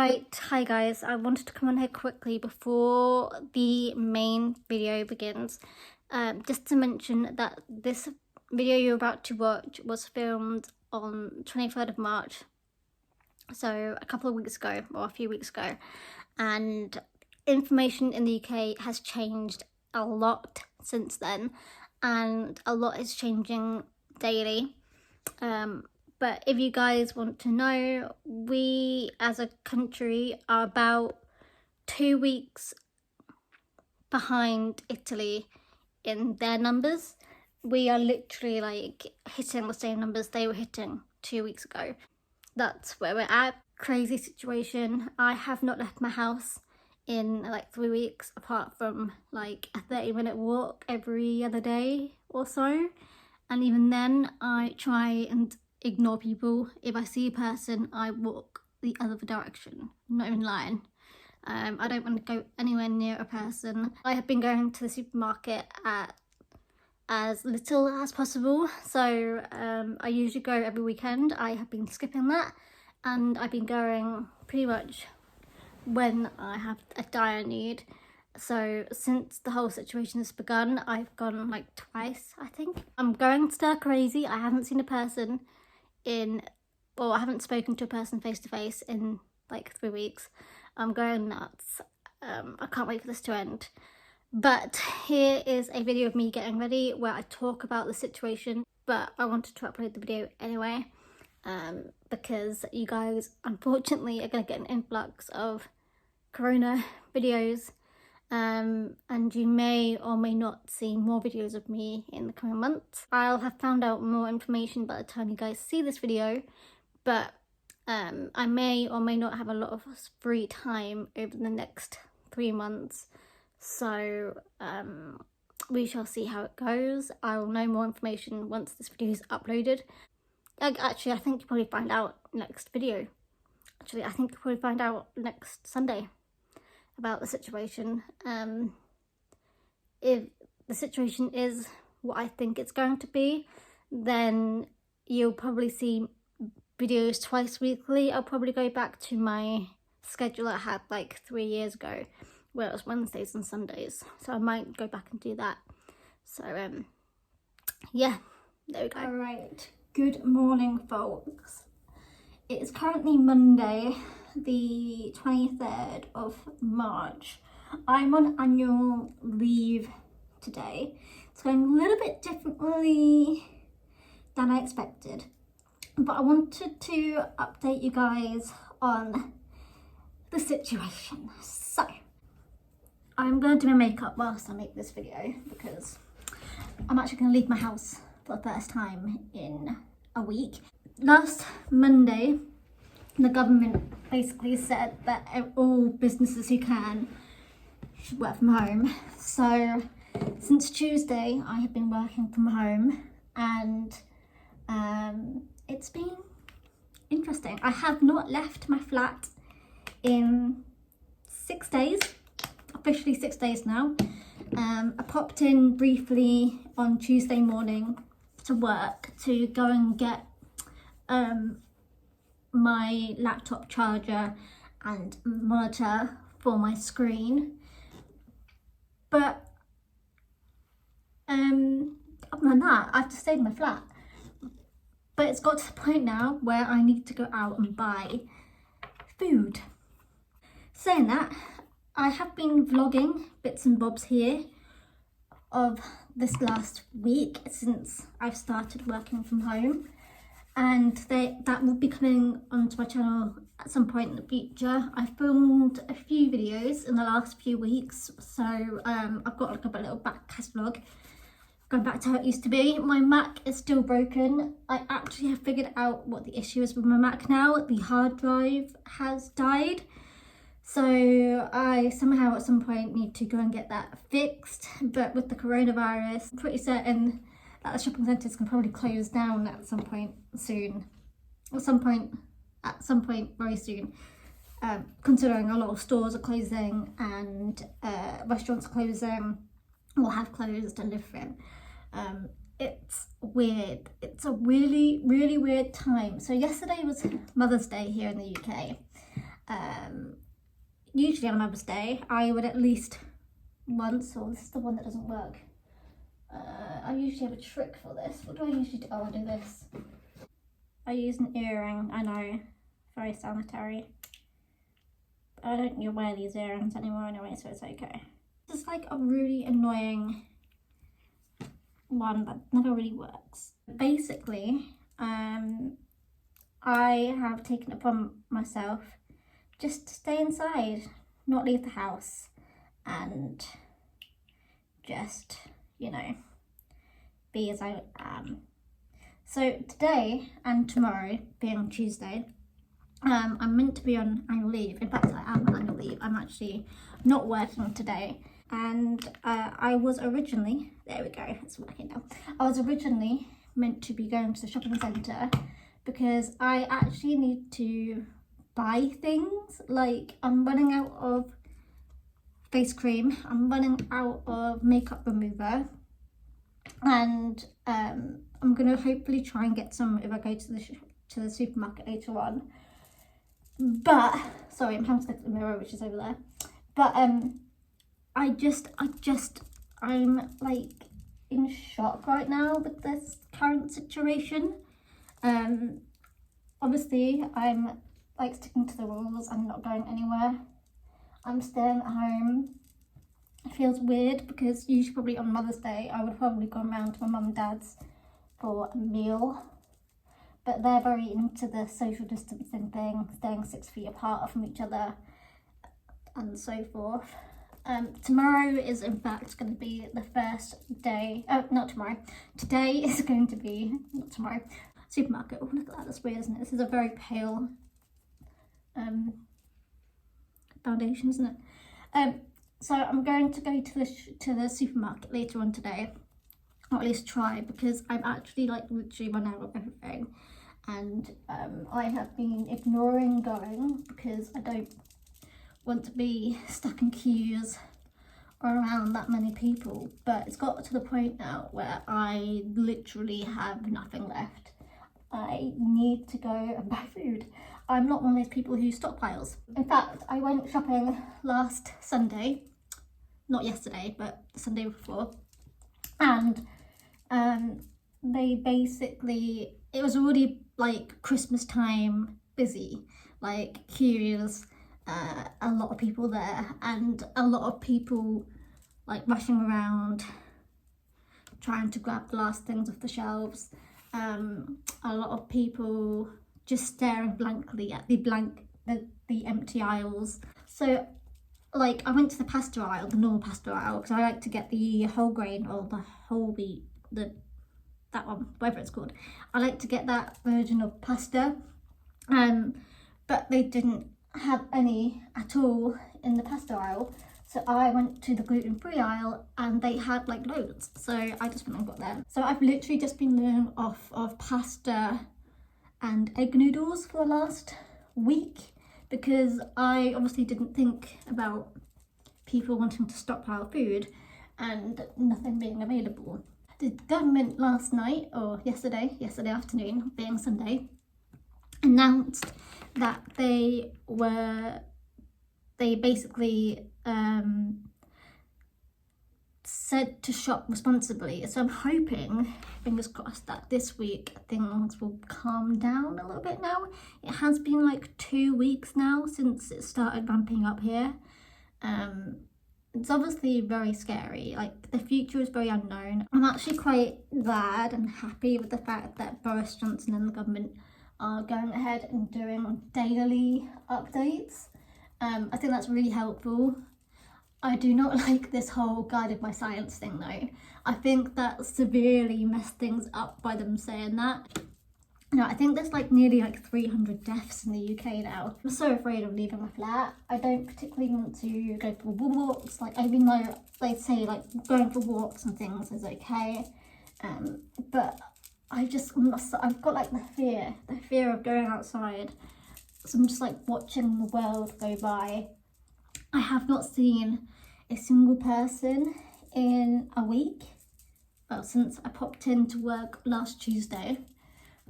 Right, hi guys, I wanted to come on here quickly before the main video begins, just to mention that this video you're about to watch was filmed on 23rd of March, so a couple of weeks ago, or a few weeks ago, and information in the UK has changed a lot since then, and a lot is changing daily. But if you guys want to know, we as a country are about 2 weeks behind Italy in their numbers. We are literally like hitting the same numbers they were hitting 2 weeks ago. That's where we're at. Crazy situation. I have not left my house in like 3 weeks, apart from like a 30-minute walk every other day or so. And even then, I try and ignore people. If I see a person, I walk the other direction. I'm not even lying. I don't want to go anywhere near a person. I have been going to the supermarket at as little as possible. So I usually go every weekend. I have been skipping that, and I've been going pretty much when I have a dire need. So since the whole situation has begun, I've gone like twice, I think. I'm going stir crazy. I haven't seen a person I haven't spoken to a person face to face in like 3 weeks. I'm going nuts. I can't wait for this to end. But here is a video of me getting ready where I talk about the situation, but I wanted to upload the video anyway, because you guys unfortunately are going to get an influx of corona videos, and you may or may not see more videos of me in the coming months. I'll have found out more information by the time you guys see this video, but I may or may not have a lot of free time over the next 3 months, so we shall see how it goes. I will know more information once this video is uploaded. Actually, I think you'll probably find out next video. Actually, I think you'll probably find out next Sunday about the situation. If the situation is what I think it's going to be, then you'll probably see videos twice weekly. I'll probably go back to my schedule I had like 3 years ago, where it was Wednesdays and Sundays, so I might go back and do that. So yeah, there we go. All right, good morning folks. It is currently Monday, the 23rd of March. I'm on annual leave today. It's going a little bit differently than I expected, but I wanted to update you guys on the situation. So I'm going to do my makeup whilst I make this video, because I'm actually going to leave my house for the first time in a week. Last Monday, the government basically said that all businesses who can should work from home. So since Tuesday, I have been working from home, and it's been interesting. I have not left my flat in 6 days, officially 6 days now. I popped in briefly on Tuesday morning to work to go and get my laptop charger and monitor for my screen, but other than that, I've just stayed in my flat. But it's got to the point now where I need to go out and buy food. Saying that, I have been vlogging bits and bobs here of this last week since I've started working from home, and that will be coming onto my channel at some point in the future. I filmed a few videos in the last few weeks, so I've got like a little back catalogue going back to how it used to be. My Mac is still broken. I actually have figured out what the issue is with my Mac now. The hard drive has died, so I somehow at some point need to go and get that fixed. But with the coronavirus, I'm pretty certain that the shopping centres can probably close down at some point soon. At some point very soon. Considering a lot of stores are closing and restaurants are closing or have closed and different. It's weird. It's a really, really weird time. So yesterday was Mother's Day here in the UK. Usually on Mother's Day, I would at least once, or this is the one that doesn't work. I usually have a trick for this. What do I usually do? Oh, I do this. I use an earring, I know, very sanitary. I don't wear these earrings anymore anyway, so it's okay. This is like a really annoying one that never really works. Basically, I have taken it upon myself just to stay inside, not leave the house, and just, you know, be as I am. So today and tomorrow, being Tuesday, I'm meant to be on annual leave. In fact, I am on annual leave. I'm actually not working today. And I was originally, there we go, it's working now. I was originally meant to be going to the shopping centre because I actually need to buy things. Like, I'm running out of face cream, I'm running out of makeup remover, and I'm gonna hopefully try and get some if I go to the supermarket later on. But sorry, I'm trying to look at the mirror, which is over there. But I'm like in shock right now with this current situation. Obviously I'm like sticking to the rules. I'm not going anywhere. I'm staying at home. It feels weird because usually probably on Mother's Day I would probably go around to my mum and dad's for a meal, but they're very into the social distancing thing, staying 6 feet apart from each other and so forth. Tomorrow is in fact going to be the first day, not tomorrow, today is going to be, not tomorrow, supermarket. Oh, look at that, that's weird, isn't it? This is a very pale foundation, isn't it? So I'm going to go to the supermarket later on today, or at least try, because I'm actually like literally run out of everything, and I have been ignoring going because I don't want to be stuck in queues or around that many people. But it's got to the point now where I literally have nothing left. I need to go and buy food. I'm not one of those people who stockpiles. In fact, I went shopping last Sunday, not yesterday, but the Sunday before, and they basically, it was already like Christmas time busy, like queues, a lot of people there, and a lot of people like rushing around trying to grab the last things off the shelves. A lot of people just staring blankly at the empty aisles. So like I went to the pasta aisle, the normal pasta aisle, because I like to get the whole grain or the whole wheat, that one, whatever it's called. I like to get that version of pasta, but they didn't have any at all in the pasta aisle. So I went to the gluten-free aisle and they had like loads. So I just went and got them. So I've literally just been living off of pasta and egg noodles for the last week, because I obviously didn't think about people wanting to stockpile food and nothing being available. The government last night, or yesterday afternoon, being Sunday, announced that they basically said to shop responsibly. So I'm hoping, fingers crossed, that this week things will calm down a little bit now. It has been like 2 weeks now since it started ramping up here. It's obviously very scary, like the future is very unknown. I'm actually quite glad and happy with the fact that Boris Johnson and the government are going ahead and doing daily updates. I think that's really helpful. I do not like this whole guided by science thing though. I think that severely messed things up by them saying that. No, I think there's like nearly like 300 deaths in the UK now. I'm so afraid of leaving my flat. I don't particularly want to go for walks, like even though they say like going for walks and things is okay. But I've got like the fear of going outside. So I'm just like watching the world go by. I have not seen a single person in a week. Well, since I popped into work last Tuesday.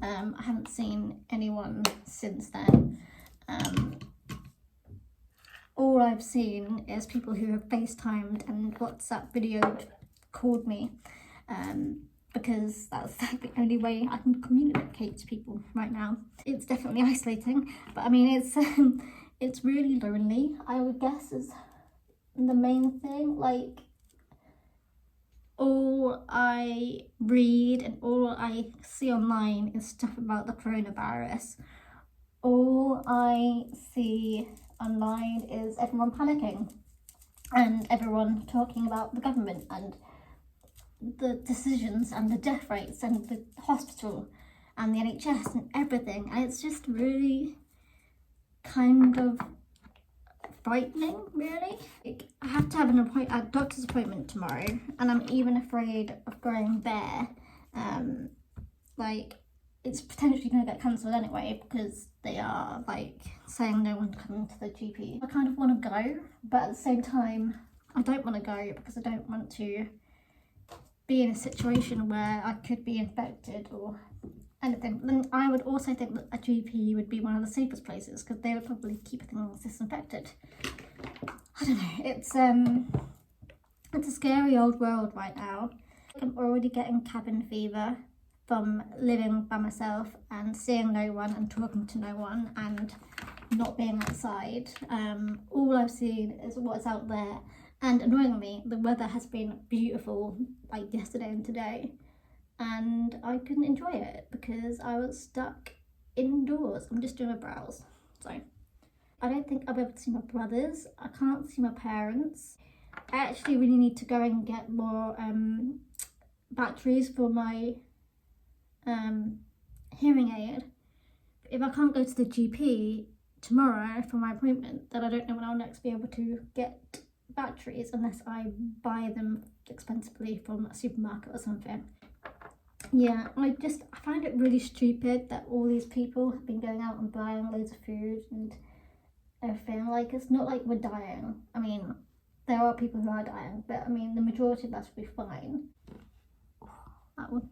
I haven't seen anyone since then. all I've seen is people who have FaceTimed and WhatsApp video called me, because that's like the only way I can communicate to people right now. It's definitely isolating, but I mean, it's really lonely, I would guess, is the main thing. Like, all I read and all I see online is stuff about the coronavirus. All I see online is everyone panicking and everyone talking about the government and the decisions and the death rates and the hospital and the NHS and everything, and it's just really kind of frightening, really. Like, I have to have a doctor's appointment tomorrow, and I'm even afraid of going there. Like, it's potentially going to get cancelled anyway because they are like saying no one coming to the GP. I kind of want to go, but at the same time I don't want to go because I don't want to be in a situation where I could be infected or anything. Then I would also think that a GP would be one of the safest places because they would probably keep things disinfected. I don't know, it's a scary old world right now. I'm already getting cabin fever from living by myself and seeing no one and talking to no one and not being outside. All I've seen is what's out there, and annoyingly the weather has been beautiful like yesterday and today, and I couldn't enjoy it because I was stuck indoors. I'm just doing my brows, so I don't think I'll be able to see my brothers. I can't see my parents. I actually really need to go and get more batteries for my hearing aid. If I can't go to the GP tomorrow for my appointment, then I don't know when I'll next be able to get batteries unless I buy them expensively from a supermarket or something. Yeah, I find it really stupid that all these people have been going out and buying loads of food and everything. Like, it's not like we're dying. I mean, there are people who are dying, but I mean, the majority of us will be fine. That would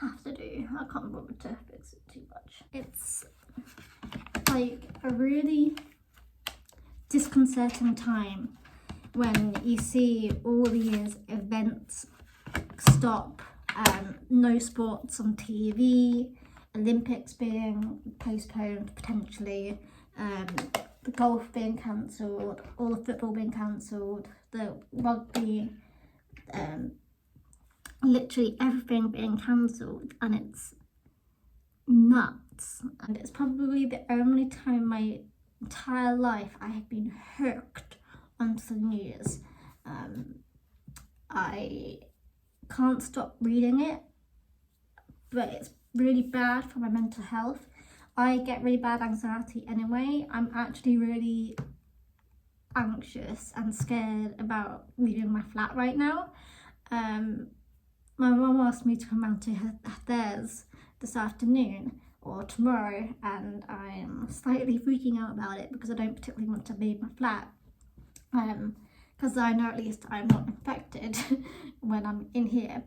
have to do. I can't bother to fix it too much. It's like a really disconcerting time when you see all these events stop, no sports on TV, Olympics being postponed potentially, the golf being cancelled, all the football being cancelled, the rugby, literally everything being cancelled, and it's nuts. And it's probably the only time in my entire life I have been hooked onto the news. I can't stop reading it, but it's really bad for my mental health. I get really bad anxiety anyway. I'm actually really anxious and scared about leaving my flat right now. My mum asked me to come round to theirs this afternoon or tomorrow, and I'm slightly freaking out about it because I don't particularly want to leave my flat, because I know at least I'm not infected when I'm in here,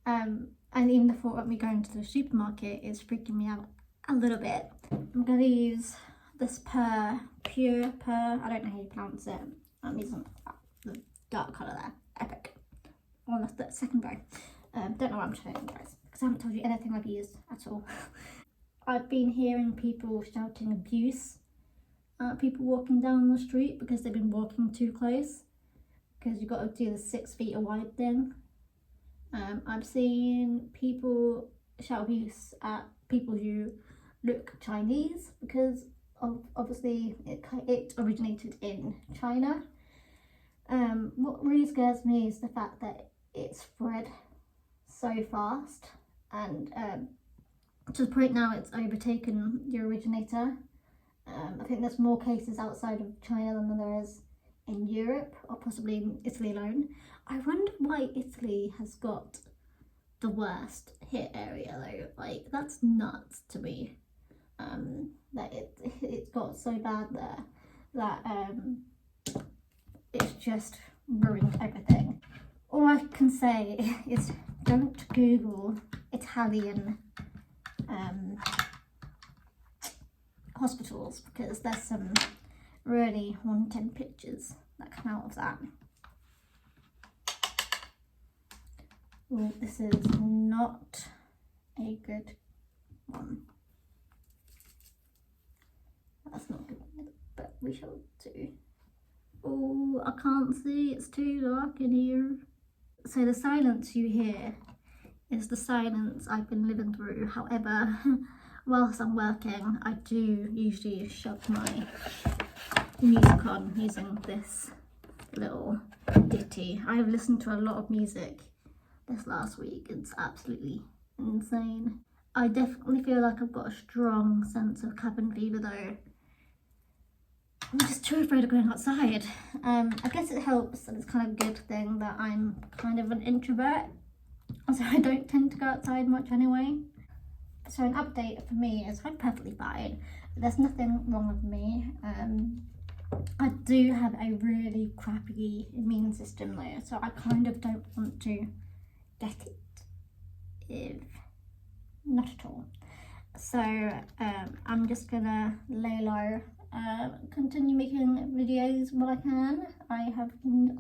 and even the thought of me going to the supermarket is freaking me out a little bit. I'm going to use this Pure, I don't know how you pronounce it. I'm using the dark colour there, Epic, on the second row. Don't know what I'm showing you guys because I haven't told you anything I've used at all. I've been hearing people shouting abuse at people walking down the street because they've been walking too close, because you've got to do the 6 feet wide thing. I've seen people shout abuse at people who look Chinese because obviously it originated in China. What really scares me is the fact that it spread so fast, and to the point now it's overtaken the originator. I think there's more cases outside of China than there is in Europe, or possibly in Italy alone. I wonder why Italy has got the worst hit area though. Like, that's nuts to me, that it got so bad there that it's just ruined everything. All I can say is don't Google Italian hospitals because there's some really haunting pictures that come out of that. Oh, this is not a good one. That's not good, but we shall do. Oh, I can't see, it's too dark in here. So the silence you hear is the silence I've been living through. However, whilst I'm working, I do usually shove my music on using this little ditty. I have listened to a lot of music this last week. It's absolutely insane. I definitely feel like I've got a strong sense of cabin fever though. I'm just too afraid of going outside. I guess it helps, and it's kind of a good thing that I'm kind of an introvert, so I don't tend to go outside much anyway. So an update for me is I'm perfectly fine. There's nothing wrong with me. I do have a really crappy immune system though, so I kind of don't want to get it, if not at all. So I'm just gonna lay low, continue making videos when I can. I have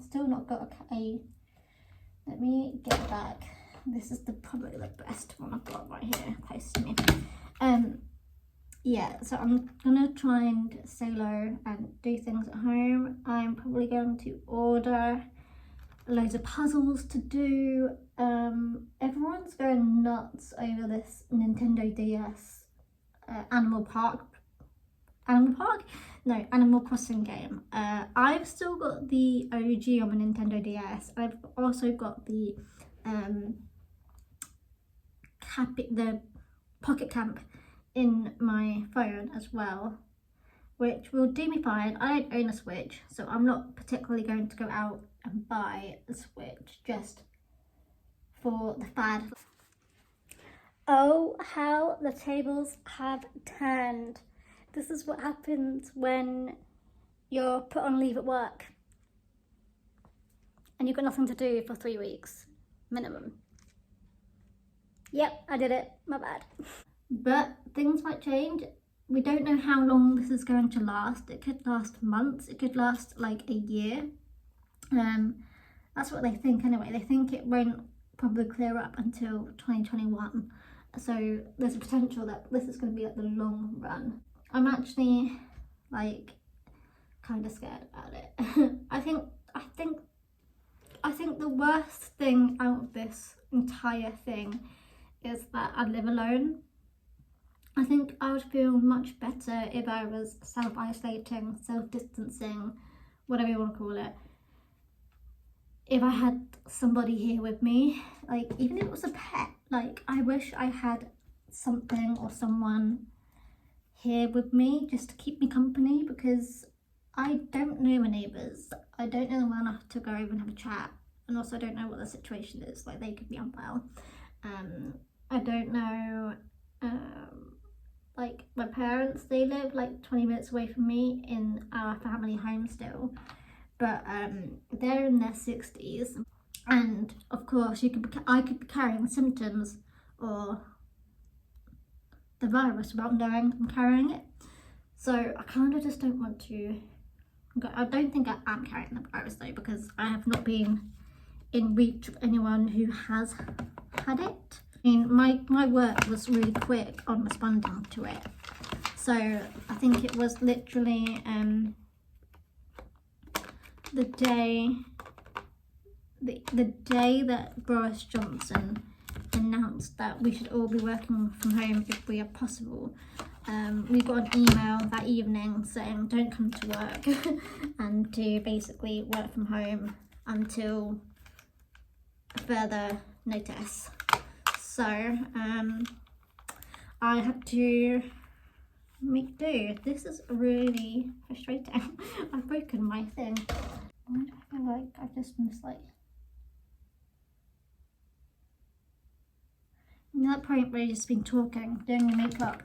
still not got a let me get back. This is probably the best one I've got right here close to me. Yeah, so I'm gonna try and stay low and do things at home. I'm probably going to order loads of puzzles to do. Everyone's going nuts over this Nintendo DS Animal Crossing game. I've still got the OG on my Nintendo DS. I've also got the Pocket Camp in my phone as well, which will do me fine. I don't own a Switch, so I'm not particularly going to go out and buy a Switch just for the fad. Oh, how the tables have turned. This is what happens when you're put on leave at work and you've got nothing to do for 3 weeks minimum. Yep, I did it, my bad. But things might change. We don't know how long this is going to last. It could last months, it could last like a year. That's what they think anyway. They think it won't probably clear up until 2021. So there's a potential that this is going to be like the long run. I'm actually like kind of scared about it. I think the worst thing out of this entire thing is that I live alone. I think I would feel much better if I was self-isolating, self-distancing, whatever you want to call it, if I had somebody here with me, like even if it was a pet. Like I wish I had something or someone here with me just to keep me company, because I don't know my neighbours. I don't know them well enough to go over and have a chat, and also I don't know what the situation is. Like they could be unwell. I don't know. Like my parents, they live like 20 minutes away from me in our family home still, but they're in their 60s, and of course I could be carrying symptoms or the virus without knowing I'm carrying it. So I kind of just don't want to. I don't think I am carrying the virus though, because I have not been in reach of anyone who has had it. I mean, my work was really quick on responding to it. So I think it was literally the day that Boris Johnson announced that we should all be working from home if we are possible. We got an email that evening saying don't come to work and to basically work from home until further notice. So I had to make do. This is really frustrating. I've broken my thing. Why do I feel like I've just missed like that point where you've just been talking, doing your makeup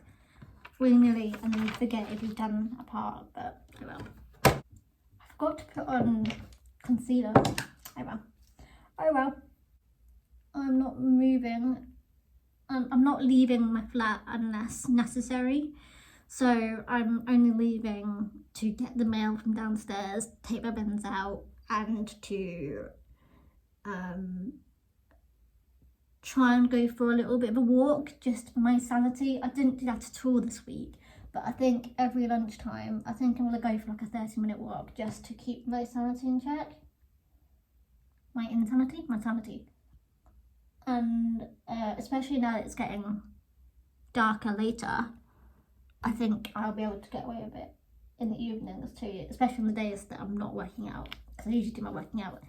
willy-nilly, and then you forget if you've done a part, but oh well. I forgot to put on concealer. Oh well. Oh well. I'm not moving. I'm not leaving my flat unless necessary. So I'm only leaving to get the mail from downstairs, take my bins out, and to try and go for a little bit of a walk just for my sanity. I didn't do that at all this week, but I think every lunchtime, I think I'm gonna go for like a 30-minute walk just to keep my sanity in check. My sanity. And especially now that it's getting darker later, I think I'll be able to get away with it in the evenings too, especially on the days that I'm not working out, because I usually do my working out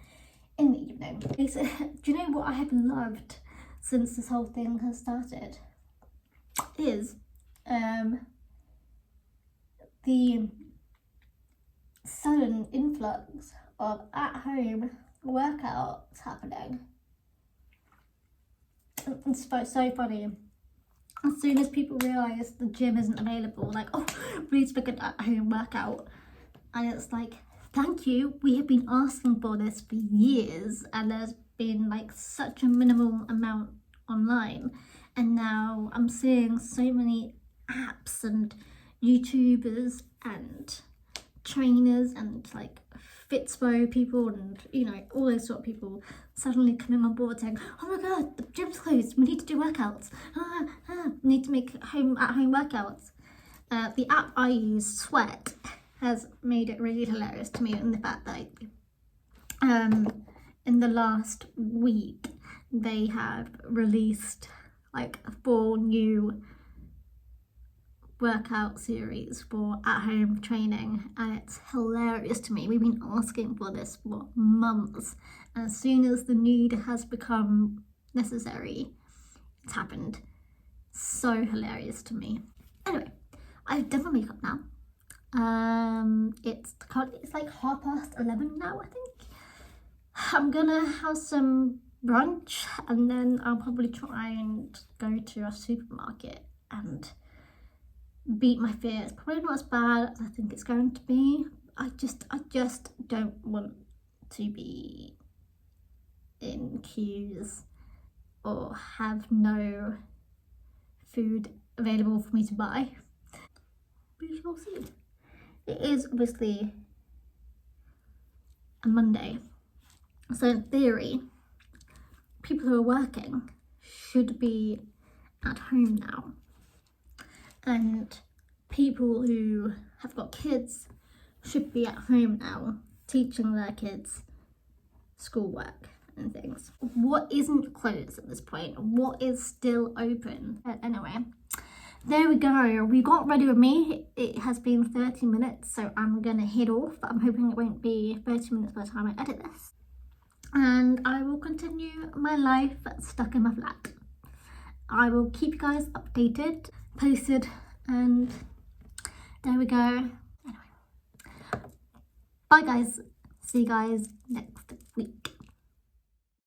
in the evening. Do you know what I have loved since this whole thing has started? Is the sudden influx of at-home workouts happening. It's so funny. As soon as people realise the gym isn't available, like, oh, we need to book an at-home workout. And it's like, thank you, we have been asking for this for years, and there's been like such a minimal amount online. And now I'm seeing so many apps and YouTubers and trainers and like Fitspo people and, you know, all those sort of people suddenly coming on board saying, oh my god, the gym's closed, we need to do workouts, we need to make at-home workouts. The app I use, Sweat, has made it really hilarious to me in the fact that in the last week they have released like 4 new workout series for at-home training, and it's hilarious to me. We've been asking for this for months, and as soon as the need has become necessary, it's happened. So hilarious to me. Anyway, I've done my makeup now. It's like 11:30 now, I think. I'm gonna have some brunch, and then I'll probably try and go to a supermarket and beat my fears. Probably not as bad as I think it's going to be. I just don't want to be in queues or have no food available for me to buy. We shall see. It is obviously a Monday, so in theory, people who are working should be at home now. And people who have got kids should be at home now, teaching their kids schoolwork and things. What isn't closed at this point? What is still open? Anyway, there we go. We got ready with me. It has been 30 minutes, so I'm gonna head off. I'm hoping it won't be 30 minutes by the time I edit this. And I will continue my life stuck in my flat. I will keep you guys updated, posted, and there we go. Anyway, bye guys. See you guys next